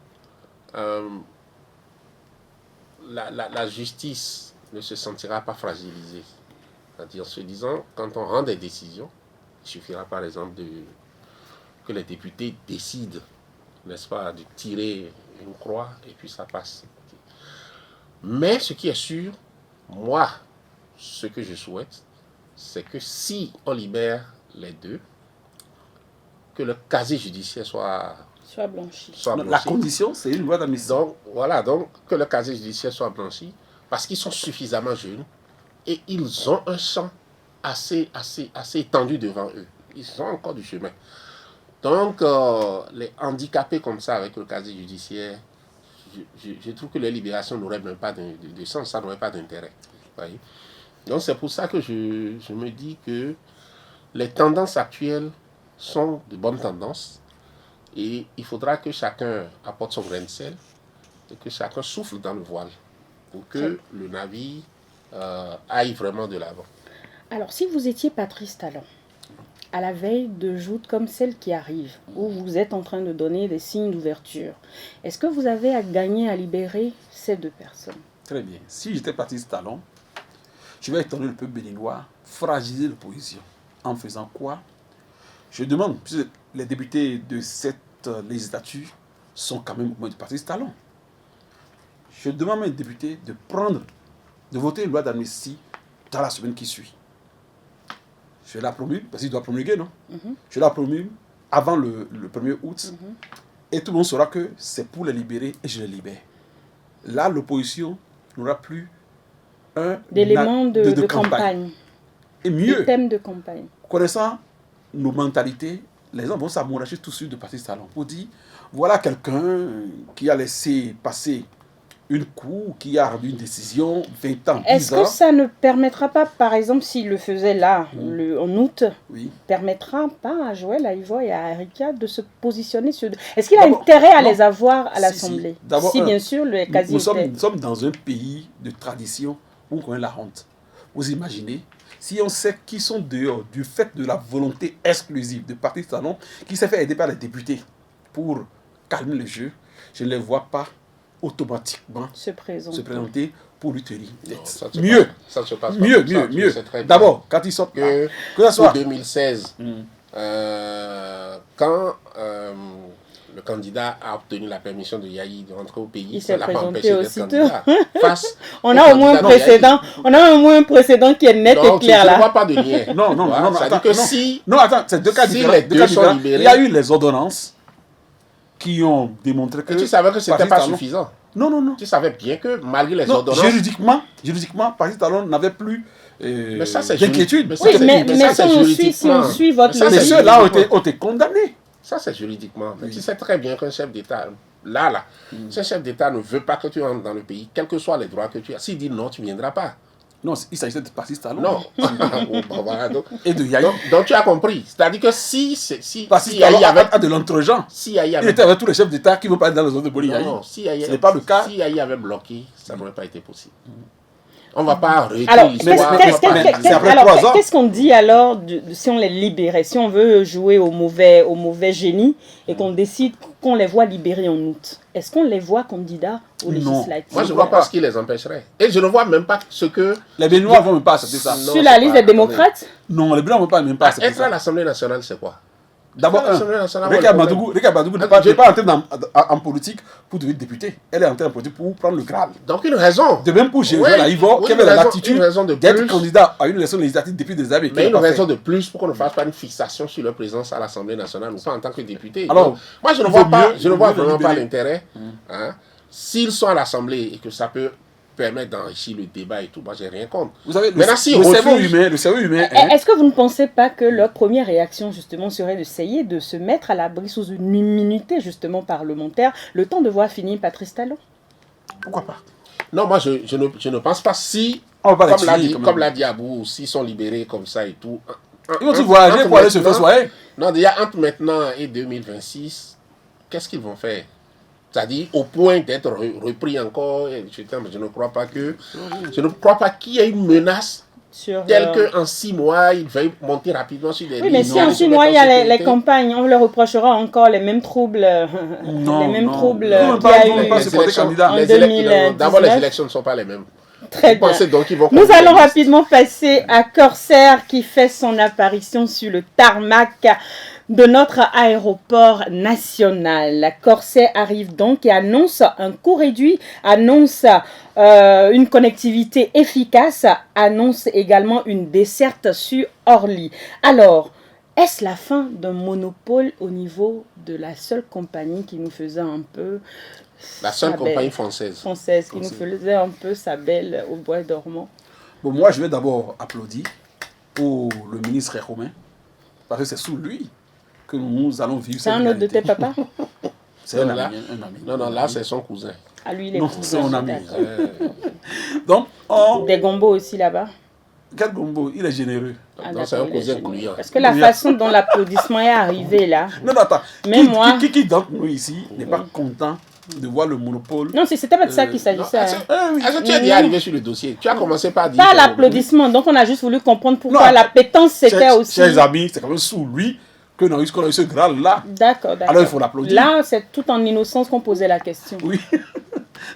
la justice ne se sentira pas fragilisée. C'est-à-dire en se disant, quand on rend des décisions, il suffira par exemple que les députés décident, n'est-ce pas, de tirer une croix et puis ça passe. Mais ce qui est sûr, moi, ce que je souhaite, c'est que si on libère les deux, que le casier judiciaire soit blanchi. La condition, c'est une loi d'amnistie. Donc, voilà, donc que le casier judiciaire soit blanchi, parce qu'ils sont suffisamment jeunes et ils ont un champ assez étendu devant eux. Ils ont encore du chemin. Donc, les handicapés comme ça avec le casier judiciaire, je trouve que leur libération n'aurait même pas de sens, ça n'aurait pas d'intérêt. Donc, c'est pour ça que je me dis que les tendances actuelles sont de bonnes tendances et il faudra que chacun apporte son grain de sel et que chacun souffle dans le voile pour que le navire aille vraiment de l'avant. Alors, si vous étiez Patrice Talon, à la veille de joutes comme celle qui arrive, où vous êtes en train de donner des signes d'ouverture, est-ce que vous avez à gagner à libérer ces deux personnes? Très bien. Si j'étais Patrice Talon, je vais étonner le peuple béninois, fragiliser l'opposition. En faisant quoi? Je demande, puisque les députés de cette législature sont quand même au moins de Patrice Talon. Je demande à mes députés de voter une loi d'amnistie dans la semaine qui suit. Je la promulgue, parce qu'il doit promulguer, non? Je la promulgue avant le 1er août, et tout le monde saura que c'est pour les libérer, et je les libère. Là, l'opposition n'aura plus d'éléments de campagne. Et mieux, des thèmes de campagne. Connaissant nos mentalités, les gens vont s'amouracher tout de suite de Patrice Talon pour dire, voilà quelqu'un qui a laissé passer une cour, qui a rendu une décision 20 ans, 10 ans. Est-ce que ça ne permettra pas, par exemple, s'il le faisait là, en août, permettra pas à Joël, à Ivoire et à Erika de se positionner sur... Est-ce qu'il a intérêt à les avoir à l'Assemblée? Si, bien sûr, le casier nous sommes dans un pays de tradition où on connaît la honte. Vous imaginez, si on sait qu'ils sont dehors du fait de la volonté exclusive de Patrice Talon, qui s'est fait aider par les députés pour calmer le jeu, je ne les vois pas automatiquement se présenter pour lui tenir tête. Mieux. D'abord, quand ils sortent que ça soit 2016, quand le candidat a obtenu la permission de Yahi de rentrer au pays, il s'est présenté aussitôt. On a au moins un précédent qui est net et clair là. Je ne vois pas de lien. Non, attends, c'est deux cas différents. Il y a eu les ordonnances qui ont démontré que... Et tu savais que ce n'était pas suffisant. Non. Tu savais bien que malgré les ordonnances... Juridiquement, Patrice Talon n'avait plus d'inquiétude. Oui, mais si on suit votre logique... Mais ceux-là ont été condamnés. Ça, c'est juridiquement. Mais tu sais très bien qu'un chef d'État... si un chef d'État ne veut pas que tu rentres dans le pays, quels que soient les droits que tu as, s'il dit non, tu ne viendras pas. Non, il s'agissait de Patrice Talon. Non. Et de Yahi. Donc tu as compris. C'est-à-dire que si Patrice Talon a de l'entre-gens. Il était avec tous les chefs d'État qui vont pas dans les zones de Boli. Non, ce n'est pas le cas. Si Yahi avait bloqué, ça n'aurait pas été possible. On ne va pas arrêter l'histoire. Qu'est-ce qu'on dit alors si on les libérait, si on veut jouer au mauvais génie et qu'on décide qu'on les voit libérés en août? Est-ce qu'on les voit candidats aux législatives? Moi, je ne vois pas ce qui les empêcherait. Et je ne vois même pas ce que... Les Béninois ne vont même pas accepter ça. Sur la liste des démocrates? Non, les Béninois ne vont même pas accepter ça. Être à l'Assemblée nationale, c'est quoi? D'abord, Rika Madougou n'est pas entrée en politique pour devenir député. Elle est entrée en politique pour prendre le grade. Donc une raison. De même pour Joël Aïvo, qui avait l'attitude d'être candidat à une élection législative depuis des années. Mais une raison de plus pour qu'on ne fasse pas une fixation sur leur présence à l'Assemblée nationale ou pas en tant que député. Alors, moi, je ne vois vraiment pas l'intérêt. S'ils sont à l'Assemblée et que ça peut permettre d'enrichir le débat et tout, moi j'ai rien contre. Vous savez, le cerveau humain. Est-ce que vous ne pensez pas que leur première réaction justement serait d'essayer de se mettre à l'abri sous une immunité justement parlementaire, le temps de voir finir Patrice Talon? Pourquoi pas? Non, moi je ne pense pas. Si On va pas comme les tuer, quand comme même. l'a dit Abou, s'ils sont libérés comme ça et tout. Ils vont voyager pour aller se faire soigner. Non, déjà entre maintenant et 2026, qu'est-ce qu'ils vont faire? C'est-à-dire au point d'être repris encore. Je ne crois pas qu'il y ait une menace telle qu'en 6 mois, ils veuillent monter rapidement sur des lignes. Oui, mais si en 6 mois, il y a les campagnes, on leur reprochera encore les mêmes troubles. Non, les mêmes troubles qu'il y a eu en 2019. D'abord, les élections ne sont pas les mêmes. Très bien. Donc, nous allons rapidement passer à Corsair qui fait son apparition sur le tarmac de notre aéroport national. Corsair arrive donc et annonce un coût réduit, annonce une connectivité efficace, annonce également une desserte sur Orly. Alors, est-ce la fin d'un monopole au niveau de la seule compagnie qui nous faisait un peu... La seule compagnie française qui nous faisait un peu sa belle au bois dormant. Bon, moi, je vais d'abord applaudir pour le ministre Romain, parce que c'est sous lui que nous allons vivre cette réalité. C'est un autre de tes papas? C'est un ami. Non, là, c'est son cousin. Ah, lui, il est non, cousin. C'est mon ami. Donc, des gombos aussi là-bas. Quel gombo? Il est généreux. Non, c'est un cousin gluant. Parce que la façon dont l'applaudissement est arrivé là... Non, attends. Moi... Qui d'entre nous ici n'est pas content de voir le monopole? Non, c'était pas de ça qu'il s'agissait. Est-ce que tu es déjà arrivé sur le dossier? Tu as commencé par dire... Pas l'applaudissement, donc on a juste voulu comprendre pourquoi l'appétence c'était aussi... Chers amis, c'est quand même sous lui que nous avons eu ce grade-là. D'accord. Alors il faut l'applaudir. Là, c'est tout en innocence qu'on posait la question. Oui.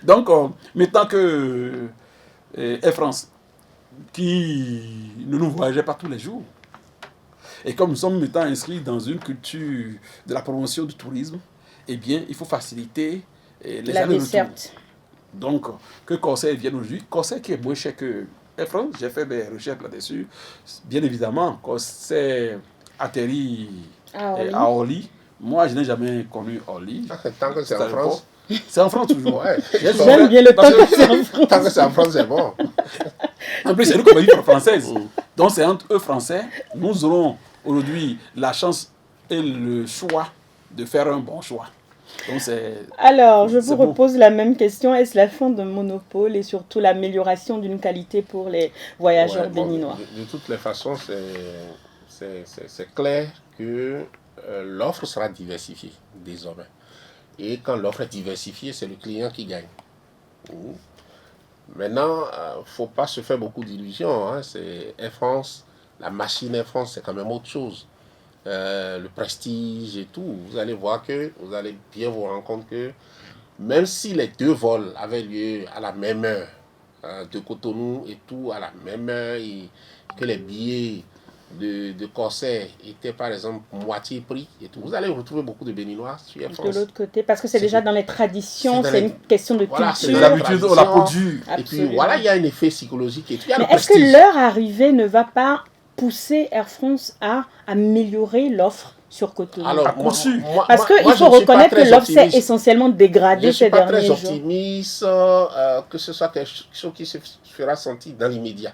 Donc, maintenant que Air France, qui ne nous voyageait pas tous les jours, et comme nous sommes maintenant inscrits dans une culture de la promotion du tourisme, eh bien, il faut faciliter les allers-retours. Donc, que Corsair vienne aujourd'hui, Corsair qui est moins cher que Air France, j'ai fait mes recherches là-dessus. Bien évidemment, Corsair atterrit à Orly. Moi, je n'ai jamais connu Orly. Tant que c'est en France. C'est en France toujours. Ouais. J'aime bien le temps que c'est en France. Tant que c'est en France, c'est bon. En plus, c'est une compagnie française. Donc, c'est entre eux français. Nous aurons aujourd'hui la chance et le choix de faire un bon choix. Donc, alors, je vous repose la même question. Est-ce la fin d'un monopole et surtout l'amélioration d'une qualité pour les voyageurs béninois? De toutes les façons, c'est clair que l'offre sera diversifiée désormais. Et quand l'offre est diversifiée, c'est le client qui gagne. Maintenant, il ne faut pas se faire beaucoup d'illusions. Hein. C'est Air France, la machine Air France, c'est quand même autre chose. Le prestige et tout, vous allez voir que vous allez bien vous rendre compte que même si les 2 vols avaient lieu à la même heure, de Cotonou et tout à la même heure, et que les billets de Corsair étaient par exemple moitié prix et tout, vous allez retrouver beaucoup de Béninois sur Air France. De l'autre côté, parce que c'est déjà dans les traditions, c'est une question de culture. C'est les habitudes, on l'a produit. Et puis voilà, il y a un effet psychologique et tout. Mais est-ce que leur arrivée ne va pas pousser Air France à améliorer l'offre sur Cotonou? Alors, parce qu'il faut reconnaître que l'offre s'est essentiellement dégradée ces derniers jours. Je ne suis pas très optimiste que ce soit quelque chose qui se fera sentir dans l'immédiat.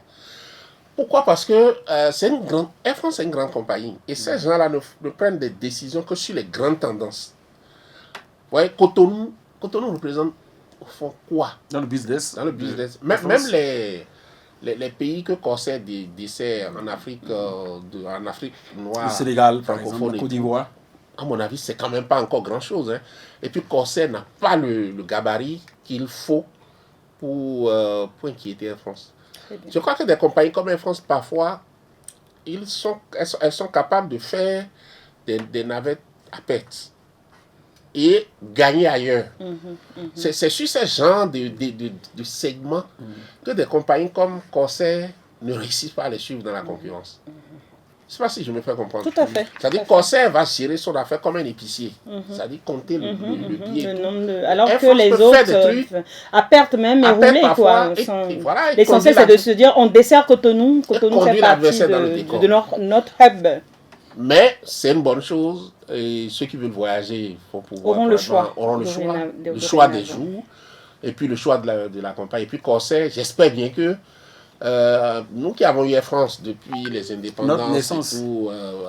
Pourquoi? Parce que Air France est une grande compagnie. Et ces gens-là ne prennent des décisions que sur les grandes tendances. Vous voyez, Cotonou représente au fond quoi? Dans le business. Dans le business. Même les pays que Corsair dessert en Afrique, en Afrique noire, le Sénégal, par exemple, la Côte d'Ivoire. À mon avis, c'est quand même pas encore grand-chose. Hein. Et puis Corsair n'a pas le gabarit qu'il faut pour inquiéter Air France. Je crois que des compagnies comme Air France, parfois, elles sont capables de faire des navettes à perte et gagner ailleurs. C'est sur ce genre de segments que des compagnies comme Corsair ne réussissent pas à les suivre dans la concurrence. Je ne sais pas si je me fais comprendre. Tout à fait. C'est-à-dire que Corsair va gérer son affaire comme un épicier. C'est-à-dire compter le billet. Alors que les autres, à perte même, et rouler. L'essentiel, c'est de se dire, on dessert Cotonou. Cotonou fait partie de notre hub. Mais c'est une bonne chose. Et ceux qui veulent voyager auront le choix. Le choix des jours. Et puis le choix de la compagnie. Et puis Corsair, j'espère bien que Nous qui avons eu Air France depuis les indépendances, notre naissance.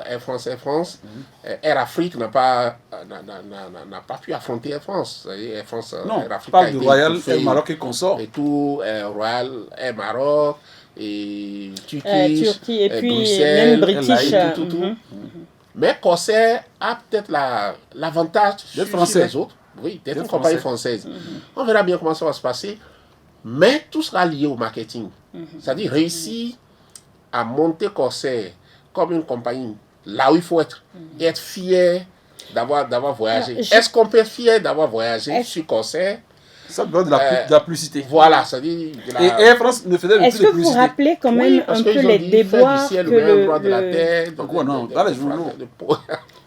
Air France, Air Afrique n'a pas pu affronter Air France. Air France, Non, Air Afrique parle du Royal Air Maroc et consort. Et tout, Royal Air Maroc, et Turquie, et puis Bruxelles, même British. tout. Mais Corsair a peut-être l'avantage sur les autres, oui, d'être une compagnie française. On verra bien comment ça va se passer. Mais tout sera lié au marketing. C'est-à-dire réussir à monter Corsair comme une compagnie là où il faut être. Et être fier d'avoir voyagé. Est-ce qu'on peut être fier d'avoir voyagé sur Corsair? Ça donne de la publicité. Voilà, c'est-à-dire... Et Air France ne faisait Est-ce que vous vous rappelez quand même un peu les déboires que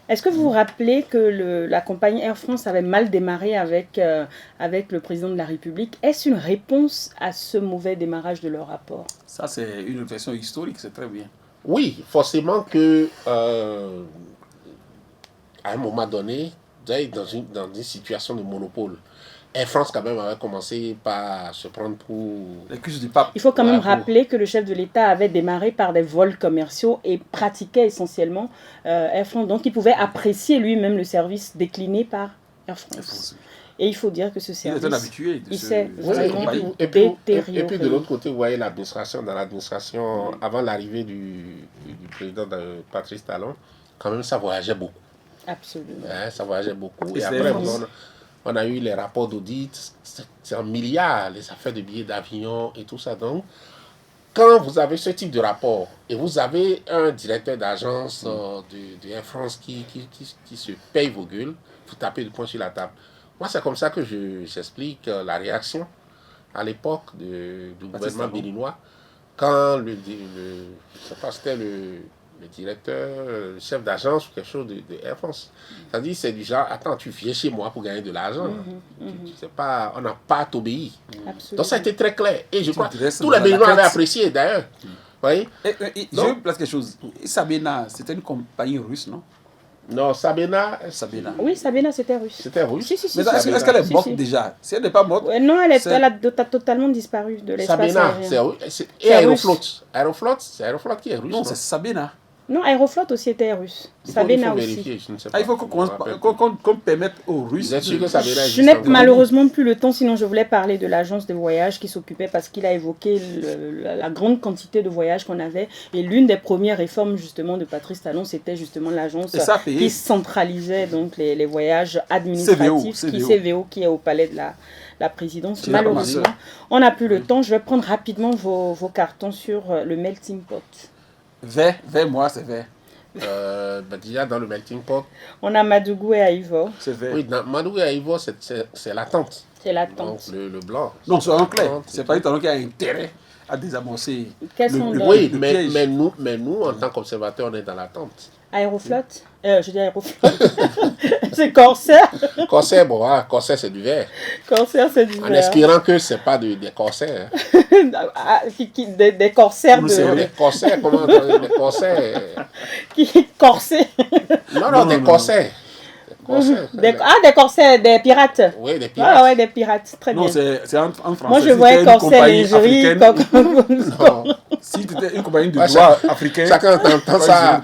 Est-ce que vous vous rappelez que la compagnie Air France avait mal démarré avec le président de la République? Est-ce une réponse à ce mauvais démarrage de leur rapport? Ça, c'est une version historique, c'est très bien. Oui, forcément que à un moment donné, dans une situation de monopole, Air France quand même avait commencé par se prendre pour les cuisses du pape. Il faut quand même rappeler que le chef de l'État avait démarré par des vols commerciaux et pratiquait essentiellement Air France. Donc il pouvait apprécier lui-même le service décliné par Air France. Et il faut dire que ce service, il s'est vraiment détérioré. Et puis de l'autre côté, vous voyez l'administration, avant l'arrivée du président Patrice Talon, quand même ça voyageait beaucoup. Absolument. Ça voyageait beaucoup. Et après, on a eu les rapports d'audit, c'est en milliards, les affaires de billets d'avion et tout ça. Donc, quand vous avez ce type de rapport et vous avez un directeur d'agence de Air France qui se paye vos gueules, vous tapez du poing sur la table. Moi, c'est comme ça que j'explique la réaction à l'époque du gouvernement béninois, quand c'était le directeur, le chef d'agence ou quelque chose de Air France. C'est-à-dire, c'est du genre, attends, tu viens chez moi pour gagner de l'argent. On n'a pas à t'obéir. Donc, ça a été très clair. Et je crois que tous les Béninois avaient apprécié, d'ailleurs. Voyez? Je place quelque chose. Sabena, c'était une compagnie russe, non? Non, Sabena. Oui, Sabena, c'était russe. C'était russe. Si, mais est-ce qu'elle est morte déjà? Si elle n'est pas morte. Non, elle a totalement disparu de l'espace aérien. Sabena, c'est Aeroflot. Aeroflot, c'est Aeroflot qui est russe. Non, c'est Sabena. Non, Aeroflot aussi était russe. Sabena aussi. Il faut qu'on permette aux Russes. Je n'ai malheureusement plus le temps, sinon je voulais parler de l'agence de voyage qui s'occupait parce qu'il a évoqué la grande quantité de voyages qu'on avait. Et l'une des premières réformes justement de Patrice Talon, c'était justement l'agence qui centralisait donc les voyages administratifs, CVO, qui est au palais de la présidence. Malheureusement, on n'a plus le temps. Je vais prendre rapidement vos cartons sur le melting pot. Vert, moi c'est vert. Déjà dans le melting pot. On a Madougou et Aïvo. C'est vert. Oui, Madougou et Aïvo, c'est l'attente. C'est l'attente. Donc le blanc. Non, soyons clairs. C'est pas un talent qui a intérêt à désamorcer. Oui, mais nous, en tant qu'observateurs, on est dans l'attente. Aéroflot je dis Aéroflot. C'est Corsair. Corsair, bon, Corsair c'est du vert. Corsair c'est du vert. En espérant que c'est pas des corsaires. Des corsaires Des corsaires, comment des corsaires. Corsés. Non, des corsaires. Des corsaires, des pirates. Oui, des pirates. Ah ouais, des pirates, très bien. Non, c'est en français. Moi je voyais corsaire lingerie. Si tu étais une compagnie de droit africain, chacun entend ça.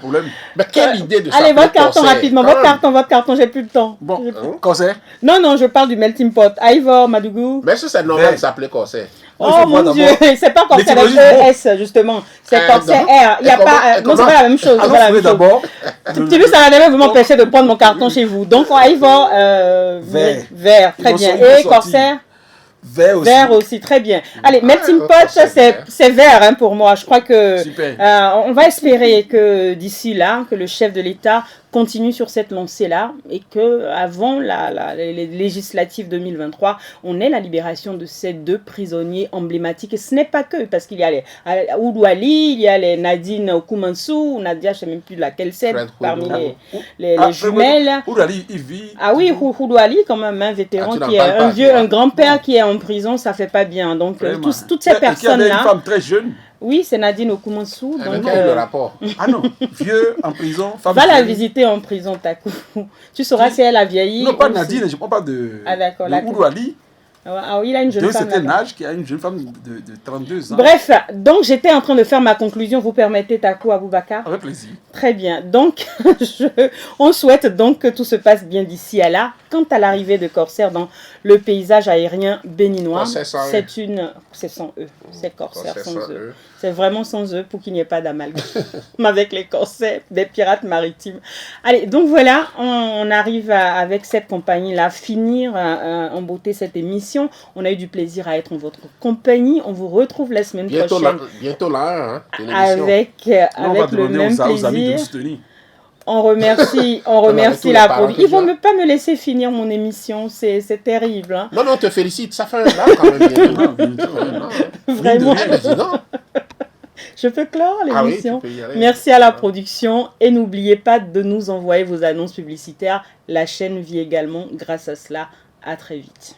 Mais quelle idée de ça. Allez, votre carton rapidement, votre carton, j'ai plus de temps. Bon, corsaire. Non, je parle du melting pot. Ivor, Madougou. Mais c'est normal de s'appeler corsaire. Oh mon Dieu, c'est pas corsaire avec ES justement, c'est corsaire R. Il n'y a pas, non c'est pas la même chose. D'abord. Tu veux, ça va vous m'empêcher de prendre mon carton chez vous. Donc Ivor, vert, très bien. Et corsaire. Vert aussi, très bien. Allez, melting pot, c'est vert pour moi. Je crois que on va espérer que d'ici là, que le chef de l'État continue sur cette lancée-là et que avant les législatives 2023, on ait la libération de ces deux prisonniers emblématiques. Et ce n'est pas que, parce qu'il y a les Oudou Ali, il y a les Nadine Okoumansou, Nadia, je ne sais même plus laquelle c'est, parmi les jumelles. Oudou Ali, il vit. Ah oui, Oudou Ali, quand même, un vétéran qui est un grand-père qui est en prison, ça ne fait pas bien. Donc, toutes ces personnes-là. Il y a une femme très jeune. Oui, c'est Nadine Okoumansou. Donc, quel est le rapport? Ah non, vieux en prison. Va la visiter en prison, Takou. Tu sauras si elle a vieilli. Non, pas Nadine, je ne parle pas de Oudou Ali. Ah oui, il a une jeune D'un femme. certain âge, qui a une jeune femme de 32 ans. Bref, donc j'étais en train de faire ma conclusion. Vous permettez, Takou Aboubakar? Avec plaisir. Très bien. Donc, on souhaite donc que tout se passe bien d'ici à là. Quant à l'arrivée de Corsair dans le paysage aérien béninois, c'est sans eux. C'est Corsair sans eux. C'est vraiment sans eux pour qu'il n'y ait pas d'amalgame avec les Corsairs des pirates maritimes. Allez, donc voilà, on arrive avec cette compagnie-là finir en beauté cette émission. On a eu du plaisir à être en votre compagnie. On vous retrouve la semaine prochaine. Bientôt là, hein, avec le même plaisir. On remercie la production. Ils vont pas me laisser finir mon émission, c'est terrible. Hein. Non, on te félicite, ça fait un an quand même. Vraiment. Je peux clore l'émission. Merci à la production et n'oubliez pas de nous envoyer vos annonces publicitaires. La chaîne vit également grâce à cela. À très vite.